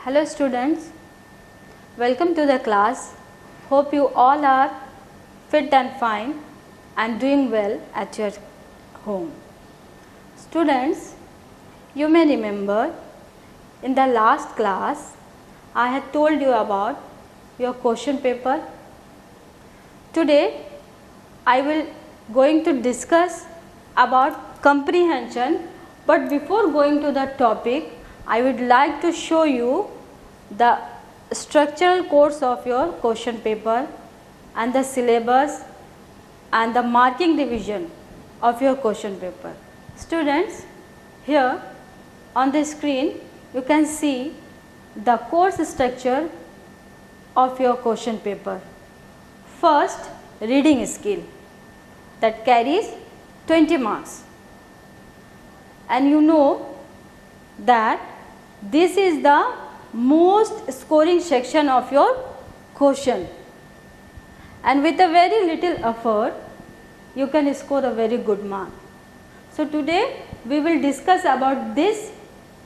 Hello students, welcome to the class. Hope you all are fit and fine and doing well at your home. Students, you may remember in the last class I had told you about your question paper. Today I will going to discuss about comprehension, but before going to the topic I would like to show you the structural course of your question paper and the syllabus and the marking division of your question paper. Students, here on the screen you can see the course structure of your question paper. First, reading skill that carries 20 marks, and you know that this is the most scoring section of your question, and with a very little effort you can score a very good mark. So today we will discuss about this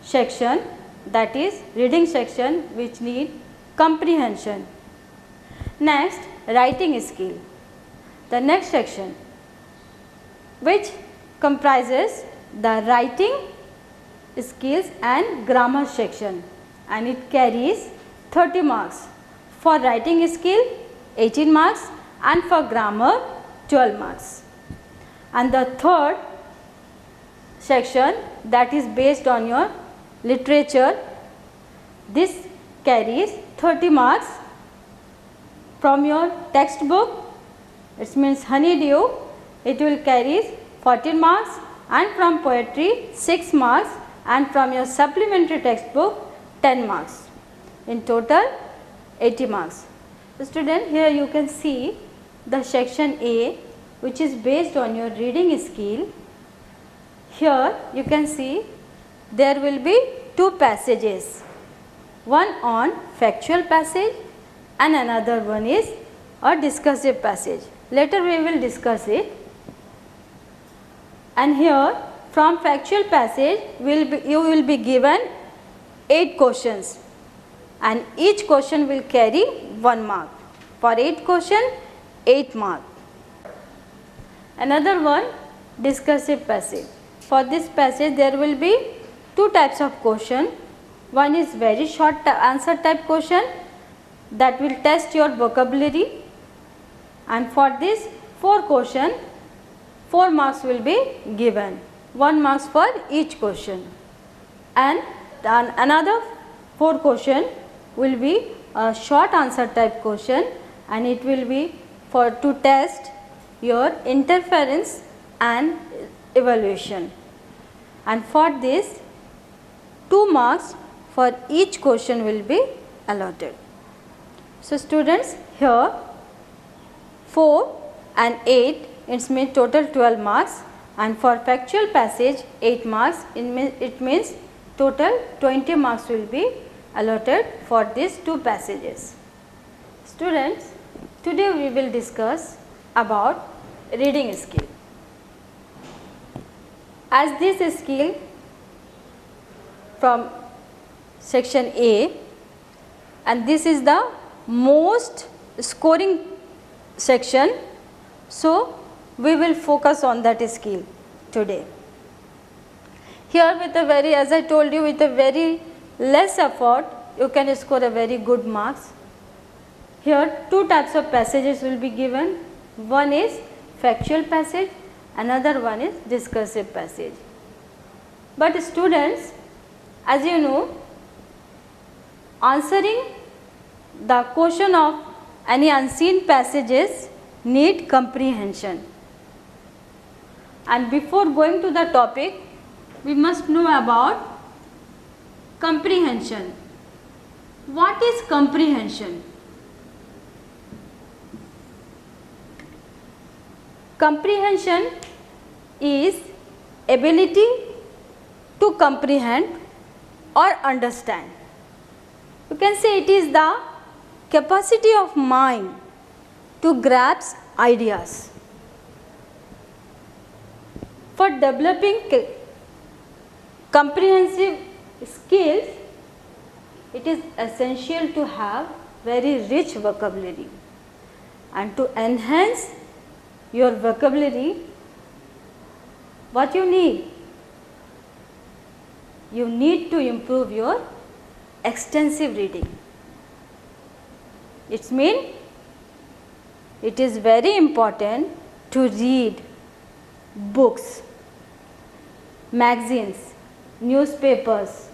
section, that is reading section, which need comprehension. Next, writing skill, the next section, which comprises the writing skills and grammar section, and it carries 30 marks. For writing skill 18 marks and for grammar 12 marks. And the third section, that is based on your literature, this carries 30 marks from your textbook, it means Honeydew, it will carry 14 marks, and from poetry 6 marks, and from your supplementary textbook 10 marks. In total 80 marks. So student, here you can see the section A, which is based on your reading skill. Here you can see there will be two passages, one on factual passage and another one is a discursive passage. Later we will discuss it. And here from factual passage you will be given 8 questions, and each question will carry 1 mark. For 8 question 8 mark. Another one, discursive passage. For this passage there will be two types of question. One is very short answer type question that will test your vocabulary, and for this 4 question 4 marks will be given, 1 marks for each question. And another 4 question will be a short answer type question, and it will be for to test your interference and evaluation, and for this 2 marks for each question will be allotted. So students, here 4 and 8, it means total 12 marks, and for factual passage 8 marks, it means total 20 marks will be allotted for these two passages. Students, today we will discuss about reading skill. As this skill from section A, and this is the most scoring section, so we will focus on that skill today. Here with a very, as I told you, with a very less effort you can score a very good marks. Here two types of passages will be given, one is factual passage, another one is discursive passage. But students, as you know, answering the question of any unseen passages need comprehension. And before going to the topic, we must know about comprehension. What is comprehension? Comprehension is ability to comprehend or understand. You can say it is the capacity of mind to grasp ideas. For developing comprehensive skills, it is essential to have very rich vocabulary, and to enhance your vocabulary, what you need? You need to improve your extensive reading. It means it is very important to read books, magazines, newspapers,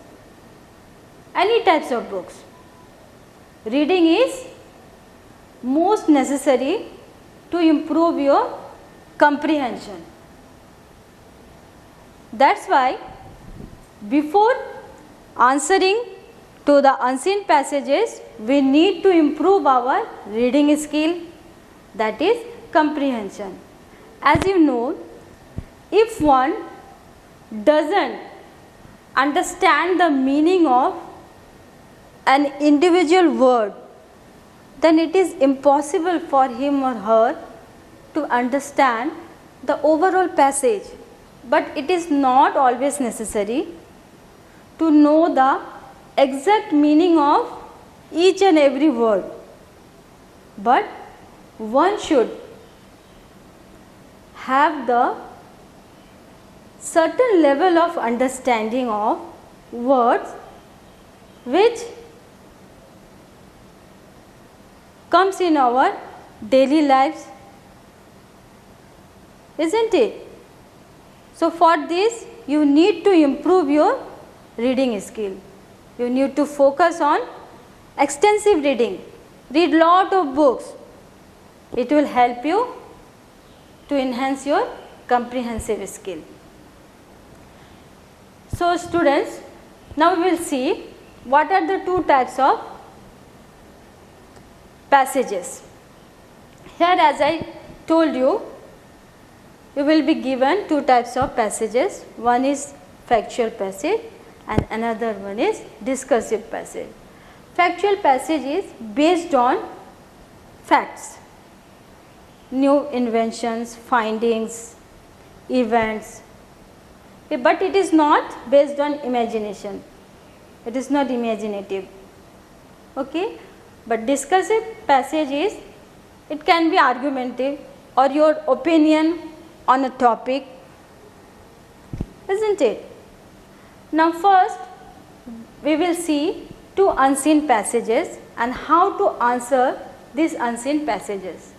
any types of books. Reading is most necessary to improve your comprehension. That's why before answering to the unseen passages, we need to improve our reading skill, that is comprehension. As you know, if one doesn't understand the meaning of an individual word, then it is impossible for him or her to understand the overall passage. But it is not always necessary to know the exact meaning of each and every word, but one should have the certain level of understanding of words which comes in our daily lives, isn't it? So, for this you need to improve your reading skill. You need to focus on extensive reading. Read lot of books. It will help you to enhance your comprehensive skill. So, students, now we will see what are the two types of passages. Here, as I told you, you will be given two types of passages. One is factual passage and another one is discursive passage. Factual passage is based on facts, new inventions, findings, events, but it is not based on imagination. It is not imaginative. Okay? But discursive passage is, it can be argumentative or your opinion on a topic, isn't it? Now, first we will see two unseen passages and how to answer these unseen passages.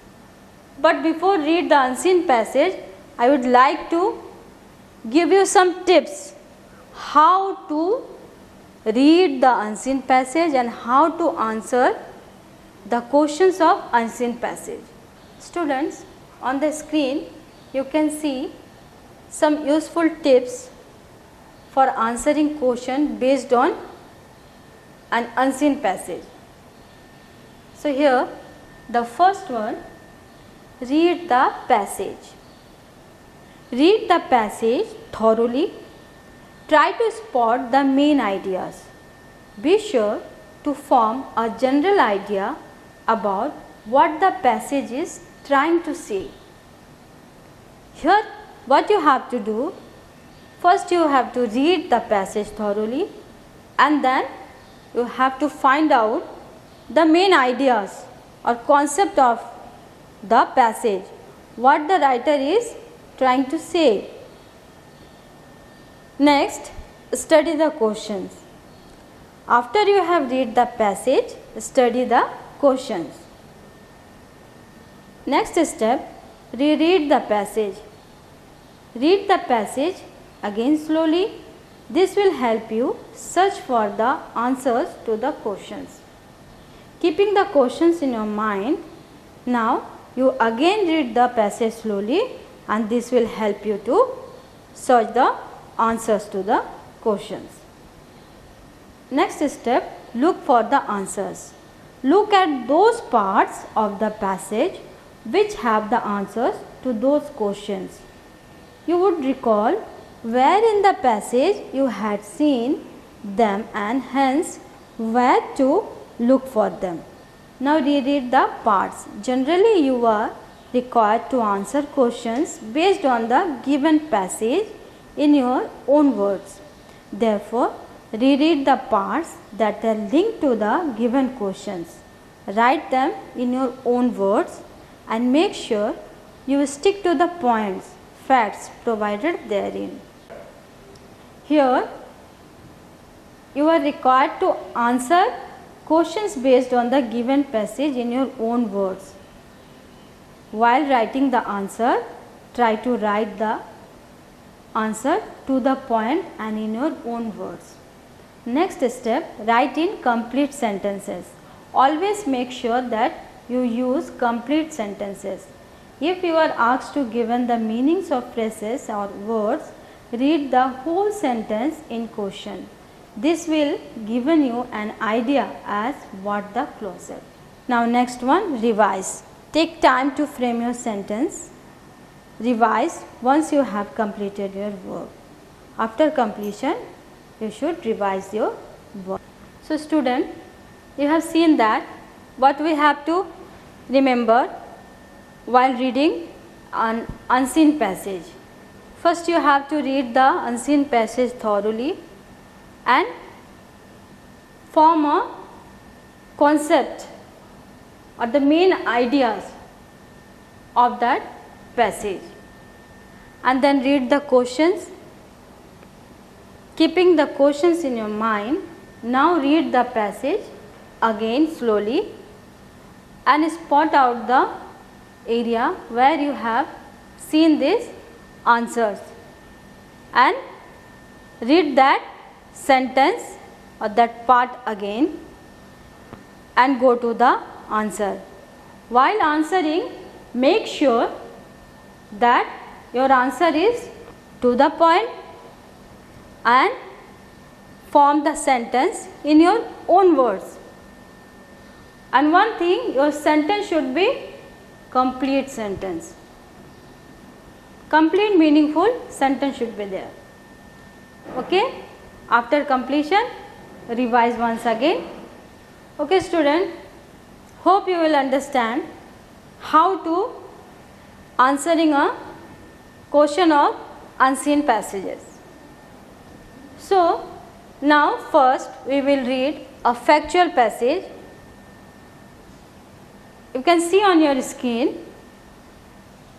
But before read the unseen passage, I would like to give you some tips how to read the unseen passage and how to answer the questions of unseen passage. Students, on the screen you can see some useful tips for answering question based on an unseen passage. So, here the first one, read the passage. Read the passage thoroughly. Try to spot the main ideas. Be sure to form a general idea about what the passage is trying to say. Here, what you have to do, first you have to read the passage thoroughly and then you have to find out the main ideas or concept of the passage, what the writer is trying to say. Next, study the questions. After you have read the passage, study the questions. Next step, reread the passage. Read the passage again slowly. This will help you search for the answers to the questions. Keeping the questions in your mind, now you again read the passage slowly and this will help you to search the answers to the questions. Next step, look for the answers. Look at those parts of the passage which have the answers to those questions. You would recall where in the passage you had seen them and hence where to look for them. Now reread the parts. Generally you are required to answer questions based on the given passage in your own words. Therefore, reread the parts that are linked to the given questions. Write them in your own words and make sure you stick to the points, facts provided therein. Here, you are required to answer questions based on the given passage in your own words. While writing the answer, try to write the answer to the point and in your own words. Next step, write in complete sentences. Always make sure that you use complete sentences. If you are asked to given the meanings of phrases or words, read the whole sentence in question. This will given you an idea as what the clause is. Now next one, revise. Take time to frame your sentence. Revise once you have completed your work. After completion, you should revise your work. So student, you have seen that what we have to remember while reading an unseen passage. First you have to read the unseen passage thoroughly and form a concept or the main ideas of that passage, and then read the questions. Keeping the questions in your mind, now read the passage again slowly and spot out the area where you have seen these answers and read that sentence or that part again and go to the answer. While answering, make sure that your answer is to the point and form the sentence in your own words. And one thing, your sentence should be complete sentence. Complete meaningful sentence should be there. Okay? After completion, revise once again. Okay student, hope you will understand how to answering a question of unseen passages. So now first we will read a factual passage. You can see on your screen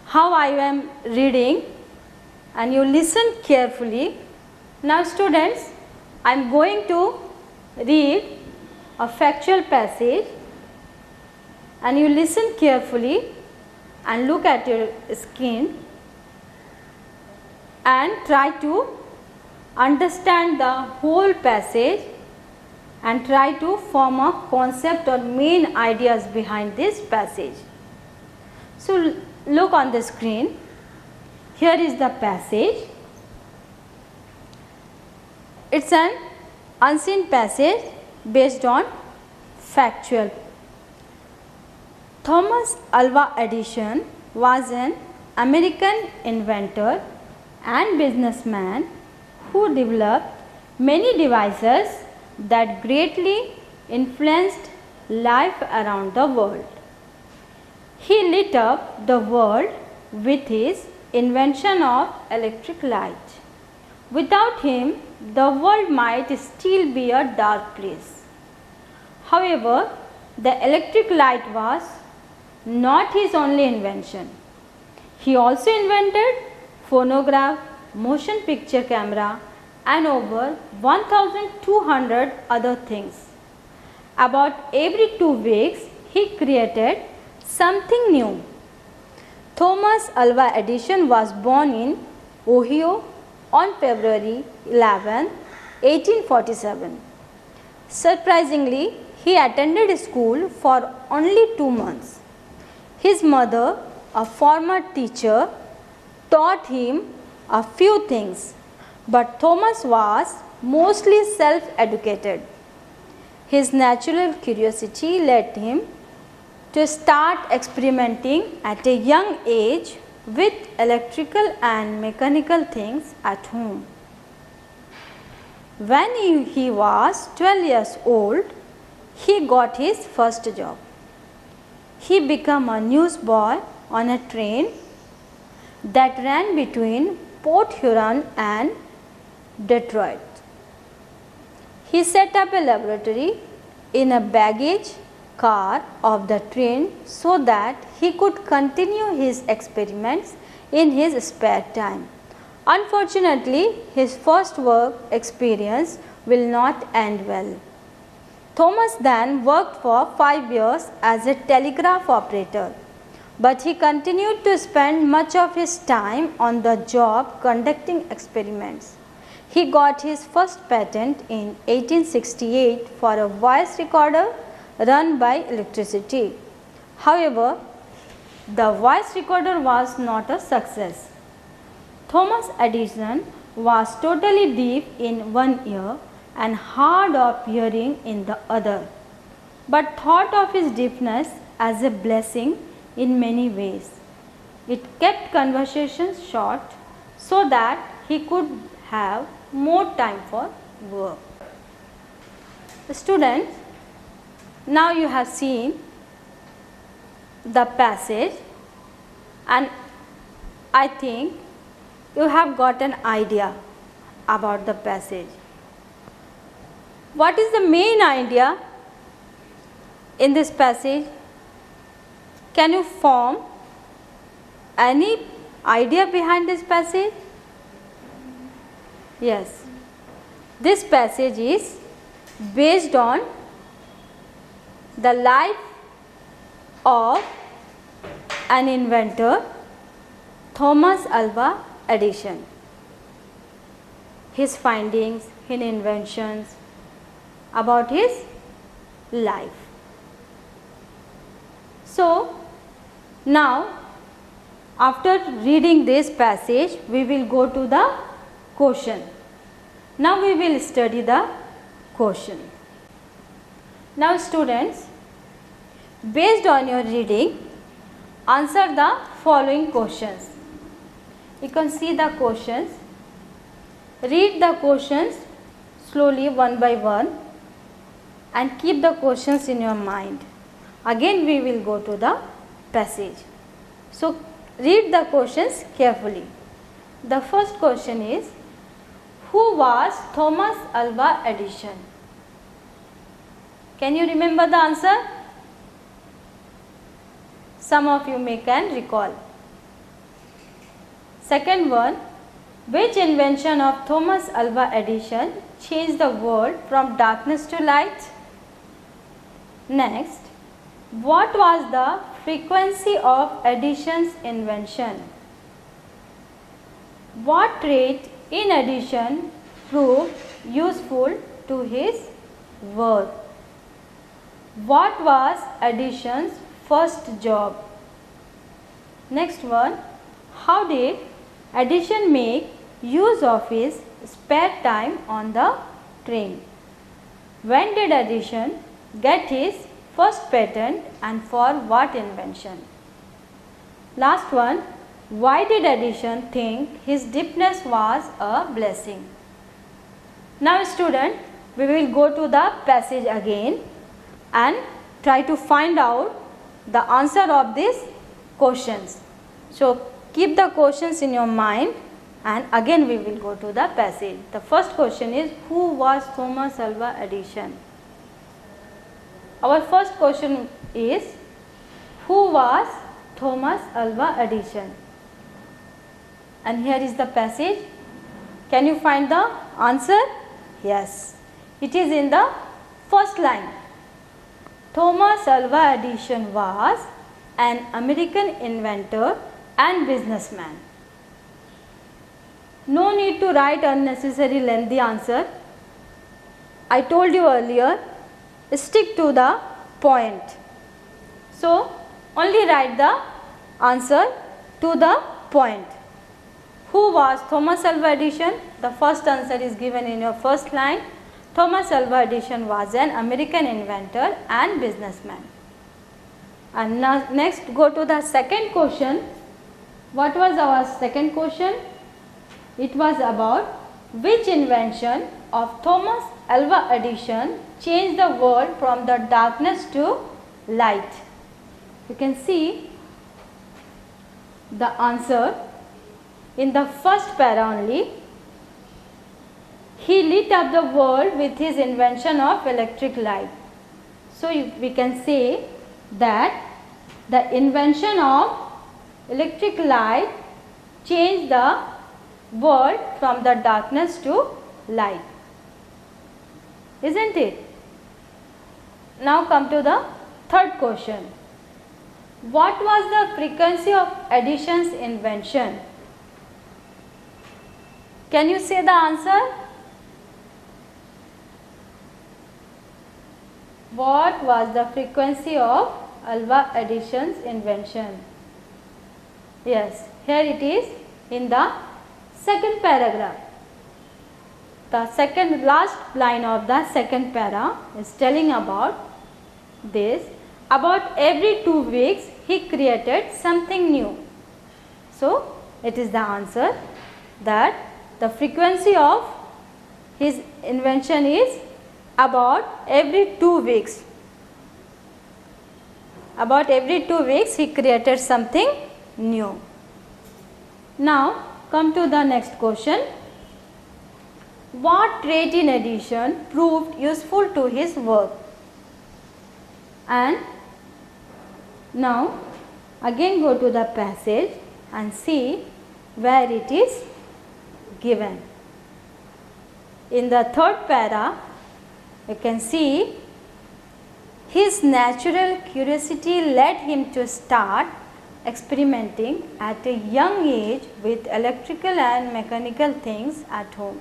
how I am reading and you listen carefully. Now students, I am going to read a factual passage and you listen carefully and look at your screen and try to understand the whole passage and try to form a concept or main ideas behind this passage. So look on the screen. Here is the passage. It's an unseen passage based on factual. Thomas Alva Edison was an American inventor and businessman who developed many devices that greatly influenced life around the world. He lit up the world with his invention of electric light. Without him, the world might still be a dark place. However, the electric light was not his only invention. He also invented phonograph, motion picture camera and over 1200 other things. About every 2 weeks, he created something new. Thomas Alva Edison was born in Ohio on February 11, 1847. Surprisingly, he attended school for only 2 months. His mother, a former teacher, taught him a few things, but Thomas was mostly self-educated. His natural curiosity led him to start experimenting at a young age with electrical and mechanical things at home. When he was 12 years old, he got his first job. He became a newsboy on a train that ran between Port Huron and Detroit. He set up a laboratory in a baggage car of the train so that he could continue his experiments in his spare time. Unfortunately, his first work experience will not end well. Thomas then worked for 5 years as a telegraph operator, but he continued to spend much of his time on the job conducting experiments. He got his first patent in 1868 for a voice recorder run by electricity. However, the voice recorder was not a success. Thomas Edison was totally deaf in one ear and hard of hearing in the other, but thought of his deafness as a blessing in many ways. It kept conversations short so that he could have more time for work. Students, now you have seen the passage, and I think you have got an idea about the passage. What is the main idea in this passage? Can you form any idea behind this passage? Yes, this passage is based on the life of an inventor, Thomas Alva Edison. His findings, his inventions, about his life. So, now after reading this passage, we will go to the question. Now we will study the question. Now students, based on your reading, answer the following questions. You can see the questions. Read the questions slowly one by one and keep the questions in your mind. Again we will go to the passage. So read the questions carefully. The first question is, who was Thomas Alva Edison? Can you remember the answer? Some of you may can recall. Second one, which invention of Thomas Alva Edison changed the world from darkness to light? Next, what was the frequency of Edison's invention? What trait in Edison proved useful to his work? What was Edison's first job? Next one, how did Edison make use of his spare time on the train? When did Edison get his first patent and for what invention? Last one, why did Edison think his deafness was a blessing? Now student, we will go to the passage again and try to find out the answer of these questions. So keep the questions in your mind and again we will go to the passage. The first question is, who was Thomas Alva Edison? Our first question is, who was Thomas Alva Edison? And here is the passage. Can you find the answer? Yes, it is in the first line. Thomas Alva Edison was an American inventor and businessman. No need to write unnecessary lengthy answer. I told you earlier, stick to the point. So only write the answer to the point. Who was Thomas Alva Edison? The first answer is given in your first line. Thomas Alva Edison was an American inventor and businessman. And now next go to the second question. What was our second question? It was about which invention of Thomas Alva Edison changed the world from the darkness to light. You can see the answer in the first para only. he lit up the world with his invention of electric light. So we can say that the invention of electric light changed the world from the darkness to light. Isn't it? Now come to the third question. What was the frequency of Edison's invention? Can you say the answer? What was the frequency of Alva Edison's invention? Yes, here it is in the second paragraph. The second last line of the second para is telling about this. About every 2 weeks he created something new. So it is the answer that the frequency of his invention is about every 2 weeks. About every 2 weeks he created something new. Now come to the next question. What trait in Edison proved useful to his work? And now again go to the passage and see where it is given. In the third para you can see his natural curiosity led him to start experimenting at a young age with electrical and mechanical things at home.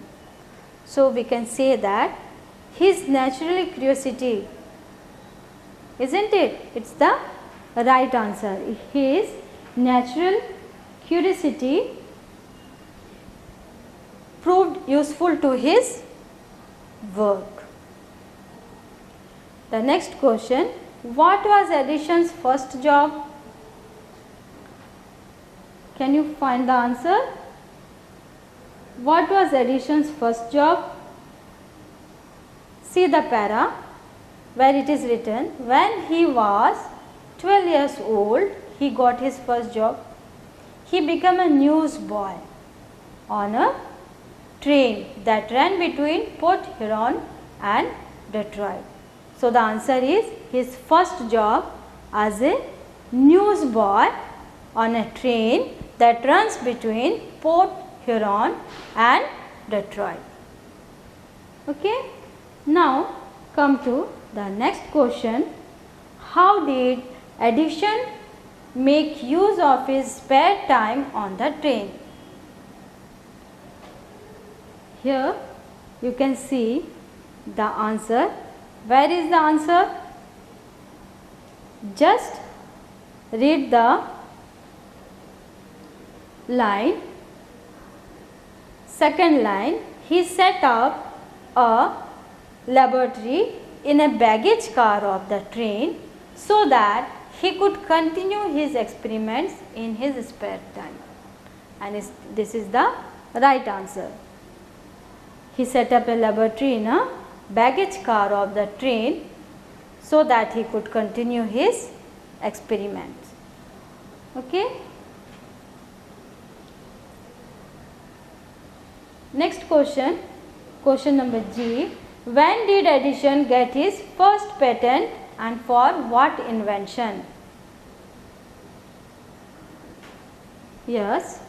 So we can say that his natural curiosity, isn't it? It's the right answer. His natural curiosity proved useful to his work. The next question, what was Edison's first job? Can you find the answer? What was Edison's first job? See the para where it is written, when he was 12 years old, he got his first job. He became a newsboy on a train that ran between Port Huron and Detroit. So the answer is his first job as a newsboy on a train that runs between Port Huron and Detroit. Okay. Now come to the next question. How did Edison make use of his spare time on the train? Here you can see the answer. Where is the answer? Just read the line. Second line, he set up a laboratory in a baggage car of the train so that he could continue his experiments in his spare time. And this is the right answer. He set up a laboratory in a baggage car of the train so that he could continue his experiments. Okay. Next question, question number G. When did Edison get his first patent and for what invention? Yes.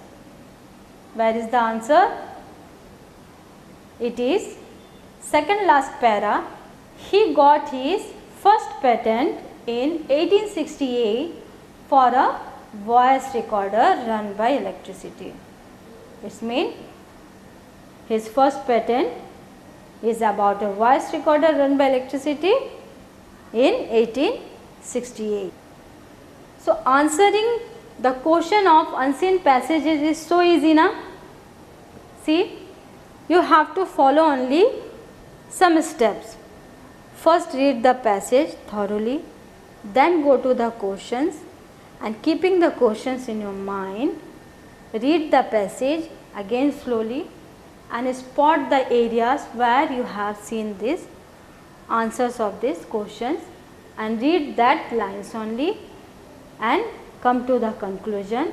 Where is the answer? It is second last para. He got his first patent in 1868 for a voice recorder run by electricity. It means his first patent is about a voice recorder run by electricity in 1868. So answering the question of unseen passages is so easy now. See, you have to follow only some steps. First read the passage thoroughly, then go to the questions and keeping the questions in your mind, read the passage again slowly and spot the areas where you have seen these answers of these questions and read that lines only and come to the conclusion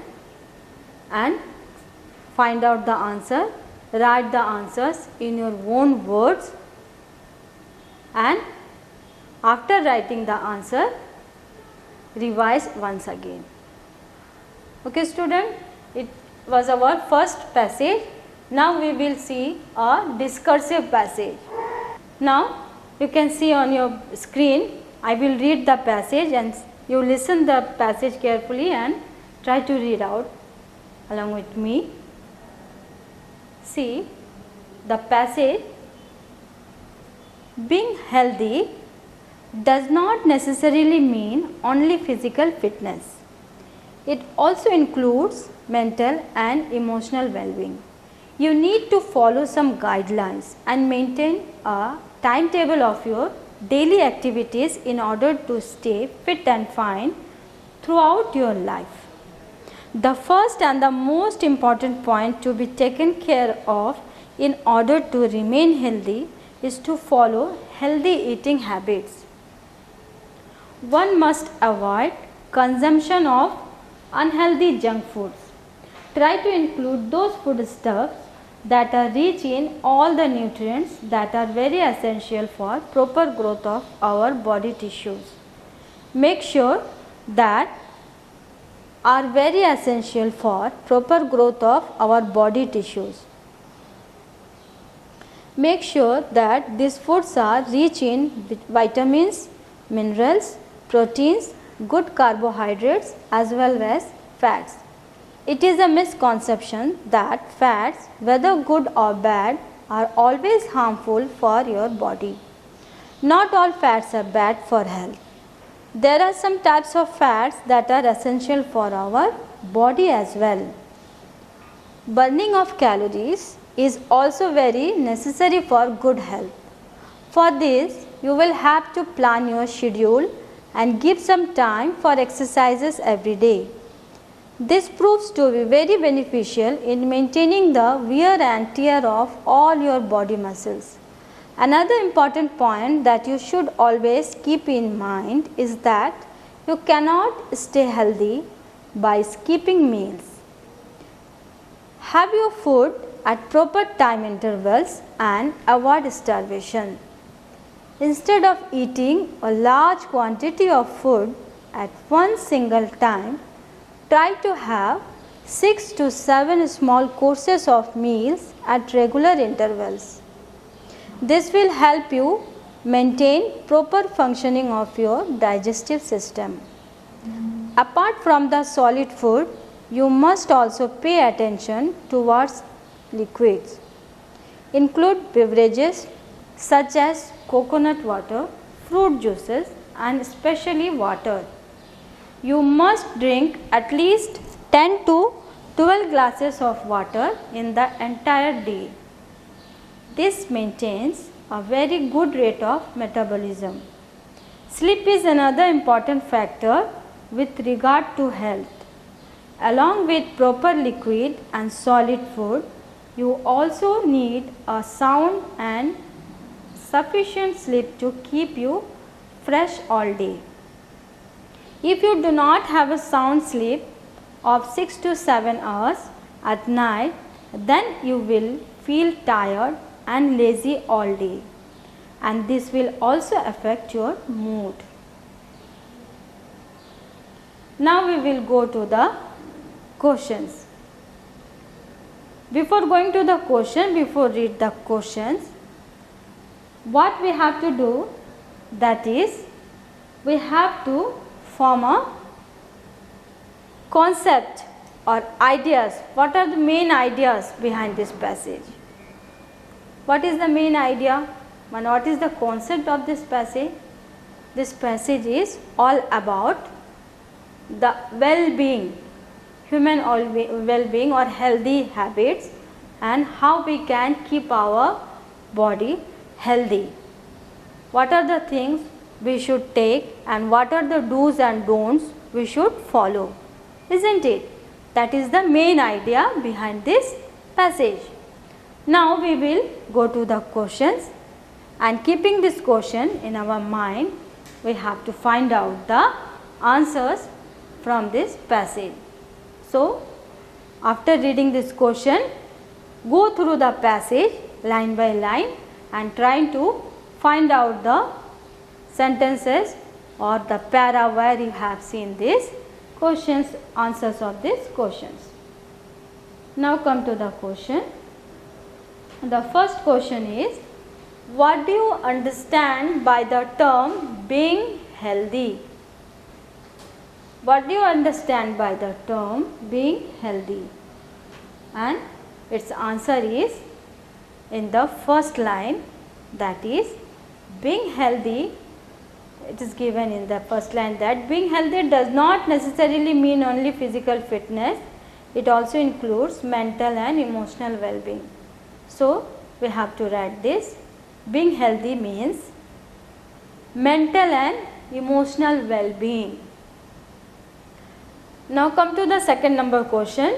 and find out the answer write the answers in your own words, and after writing the answer, revise once again. Okay student, it was our first passage. Now we will see a discursive passage. Now you can see on your screen, I will read the passage and you listen the passage carefully and try to read out along with me. See the passage. Being healthy does not necessarily mean only physical fitness. It also includes mental and emotional well-being. You need to follow some guidelines and maintain a timetable of your daily activities in order to stay fit and fine throughout your life. The first and the most important point to be taken care of in order to remain healthy is to follow healthy eating habits. One must avoid consumption of unhealthy junk foods. Try to include those foodstuffs that are rich in all the nutrients that are very essential for proper growth of our body tissues. Make sure that are very essential for proper growth of our body tissues. Make sure that these foods are rich in vitamins, minerals, proteins, good carbohydrates as well as fats. It is a misconception that fats, whether good or bad, are always harmful for your body. Not all fats are bad for health. There are some types of fats that are essential for our body as well. Burning of calories is also very necessary for good health. For this, you will have to plan your schedule and give some time for exercises every day. This proves to be very beneficial in maintaining the wear and tear of all your body muscles. Another important point that you should always keep in mind is that you cannot stay healthy by skipping meals. Have your food at proper time intervals and avoid starvation. Instead of eating a large quantity of food at one single time, try to have 6 to 7 small courses of meals at regular intervals. This will help you maintain proper functioning of your digestive system. Apart from the solid food, you must also pay attention towards liquids. Include beverages such as coconut water, fruit juices and especially water. You must drink at least 10 to 12 glasses of water in the entire day. This maintains a very good rate of metabolism. Sleep is another important factor with regard to health. Along with proper liquid and solid food, you also need a sound and sufficient sleep to keep you fresh all day. If you do not have a sound sleep of 6 to 7 hours at night, then you will feel tired and lazy all day, and this will also affect your mood. Now we will go to the questions. Before going to the question, before read the questions, what we have to do, that is, we have to form a concept or ideas. What are the main ideas behind this passage? What is the main idea and what is the concept of this passage? This passage is all about the well-being, human well-being or healthy habits, and how we can keep our body healthy. What are the things we should take and what are the do's and don'ts we should follow, isn't it? That is the main idea behind this passage. Now we will go to the questions, and keeping this question in our mind, we have to find out the answers from this passage. So, after reading this question, go through the passage line by line and trying to find out the sentences or the para where you have seen these questions, answers of these questions. Now come to the question. The first question is, what do you understand by the term being healthy? What do you understand by the term being healthy? And its answer is in the first line, that is being healthy. It is given in the first line that being healthy does not necessarily mean only physical fitness. It also includes mental and emotional well-being. So, we have to write this. Being healthy means mental and emotional well-being. Now come to the second number question.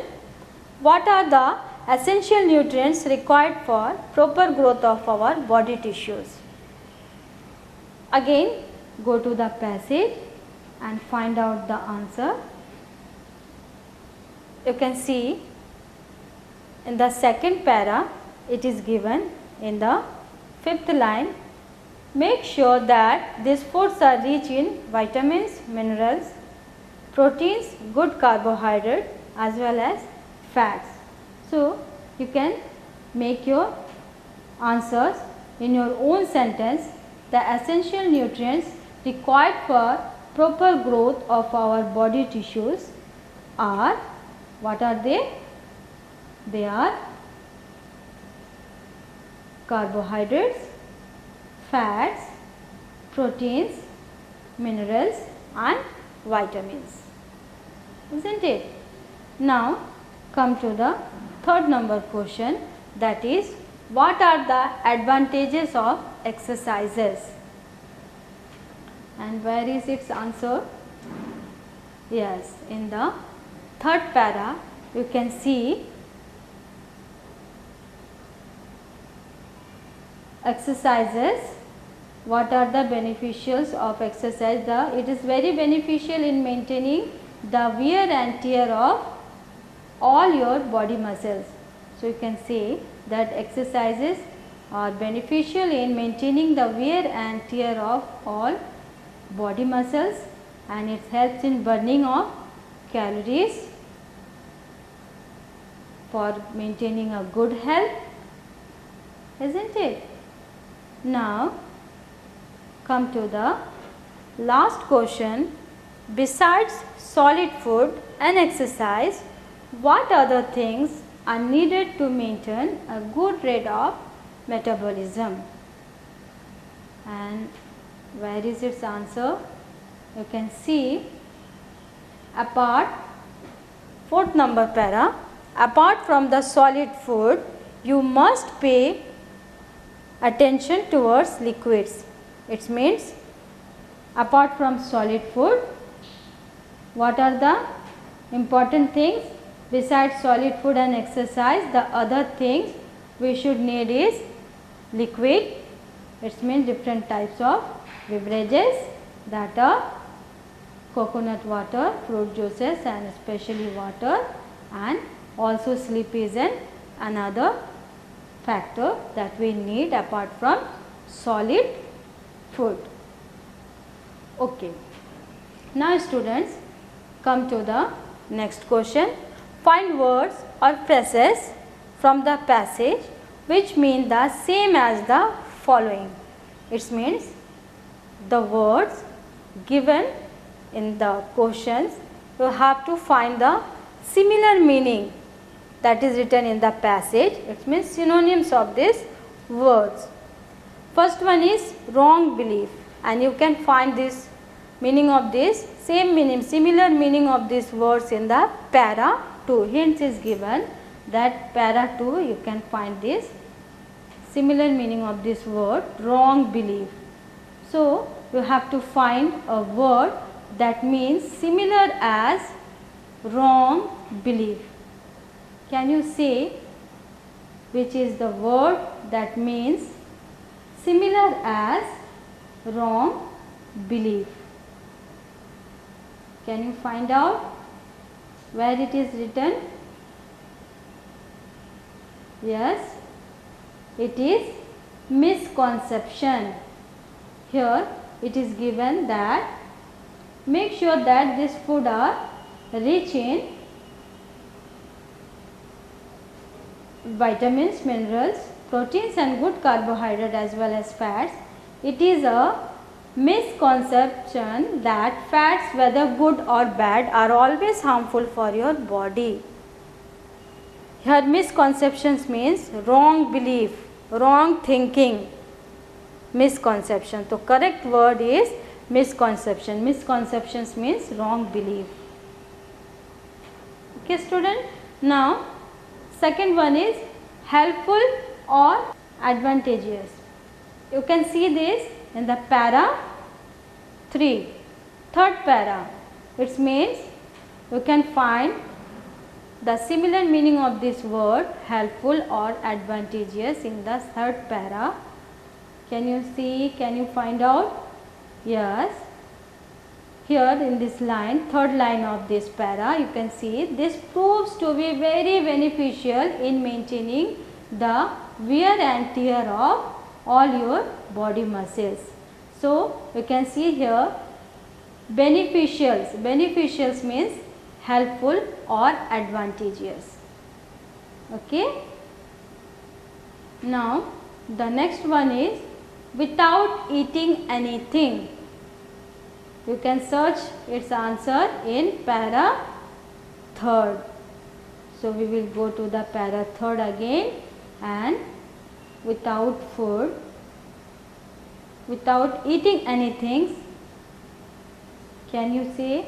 What are the essential nutrients required for proper growth of our body tissues? Again, go to the passage and find out the answer. You can see in the second para, it is given in the fifth line. Make sure that these foods are rich in vitamins, minerals, proteins, good carbohydrates as well as fats. So, you can make your answers in your own sentence. The essential nutrients required for proper growth of our body tissues are, what are they? They are carbohydrates, fats, proteins, minerals and vitamins. Isn't it? Now come to the third number question, that is, what are the advantages of exercises? And where is its answer? Yes, in the third para you can see exercises. What are the beneficials of exercise? It is very beneficial in maintaining the wear and tear of all your body muscles. So, you can say that exercises are beneficial in maintaining the wear and tear of all body muscles, and it helps in burning of calories for maintaining a good health, isn't it? Now come to the last question. Besides solid food and exercise, what other things are needed to maintain a good rate of metabolism? And where is its answer? You can see fourth number para, apart from the solid food, you must pay attention towards liquids. It means apart from solid food, what are the important things? Besides solid food and exercise, the other things we should need is liquid. It means different types of beverages, that are coconut water, fruit juices and especially water, and also sleep is another factor that we need apart from solid food. Okay. Now students, come to the next question. Find words or phrases from the passage which mean the same as the following. It means the words given in the questions, you have to find the similar meaning that is written in the passage. It means synonyms of these words. First one is wrong belief, and you can find this meaning of this same meaning, similar meaning of these words in the para 2. Hints is given that para 2 you can find this similar meaning of this word wrong belief. So, you have to find a word that means similar as wrong belief. Can you say which is the word that means similar as wrong belief? Can you find out where it is written? Yes, it is misconception. Here it is given that make sure that this food are rich in vitamins, minerals, proteins and good carbohydrate as well as fats. It is a misconception that fats, whether good or bad, are always harmful for your body. Here misconceptions means wrong belief, wrong thinking, misconception. So correct word is misconception. Misconceptions means wrong belief. Okay student. Now second one is helpful or advantageous. You can see this in the para 3, third para. It means you can find the similar meaning of this word helpful or advantageous in the third para. Can you see? Can you find out? Yes. Here in this line, third line of this para, you can see this proves to be very beneficial in maintaining the wear and tear of all your body muscles. So you can see here beneficials. Beneficials means helpful or advantageous. Okay. Now the next one is without eating anything. You can search its answer in para third. So we will go to the para third again, and without food, without eating anything. Can you say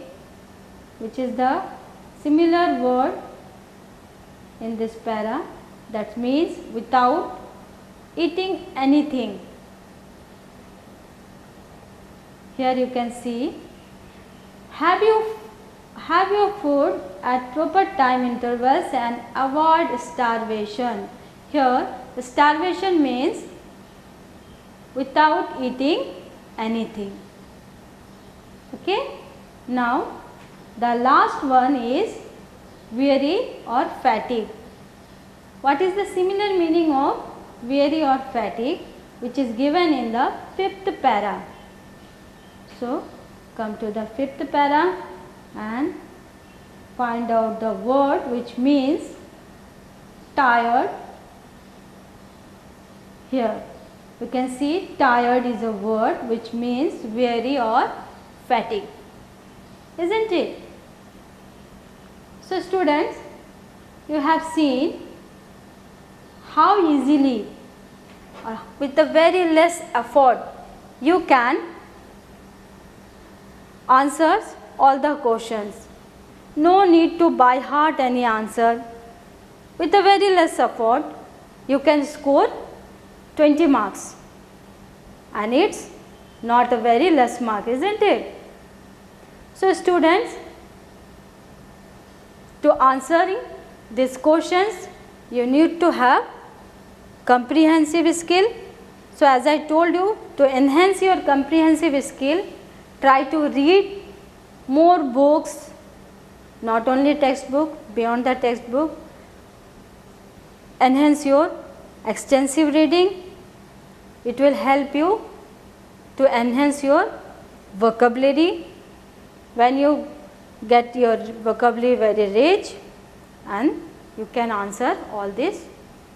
which is the similar word in this para? That means without eating anything. Here you can see have your food at proper time intervals and avoid starvation. Here starvation means without eating anything. Okay. Now the last one is weary or fatigue. What is the similar meaning of weary or fatigue, which is given in the fifth para? So come to the fifth para and find out the word which means tired. Here you can see tired is a word which means weary or fatigue, isn't it? So students, you have seen how easily with the very less effort you can answer all the questions. No need to by heart any answer. With a very less effort you can score 20 marks, and it's not a very less mark, isn't it? So students, to answering these questions you need to have comprehensive skill. So as I told you, to enhance your comprehensive skill, try to read more books, not only textbook, beyond the textbook. Enhance your extensive reading. It will help you to enhance your vocabulary. When you get your vocabulary very rich, and you can answer all these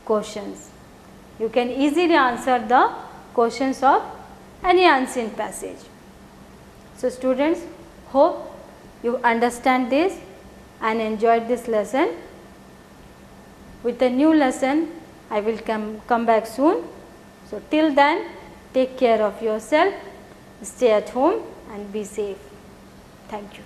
questions. You can easily answer the questions of any unseen passage. So students, hope you understand this and enjoyed this lesson. With a new lesson I will come back soon. So till then, take care of yourself, stay at home and be safe. Thank you.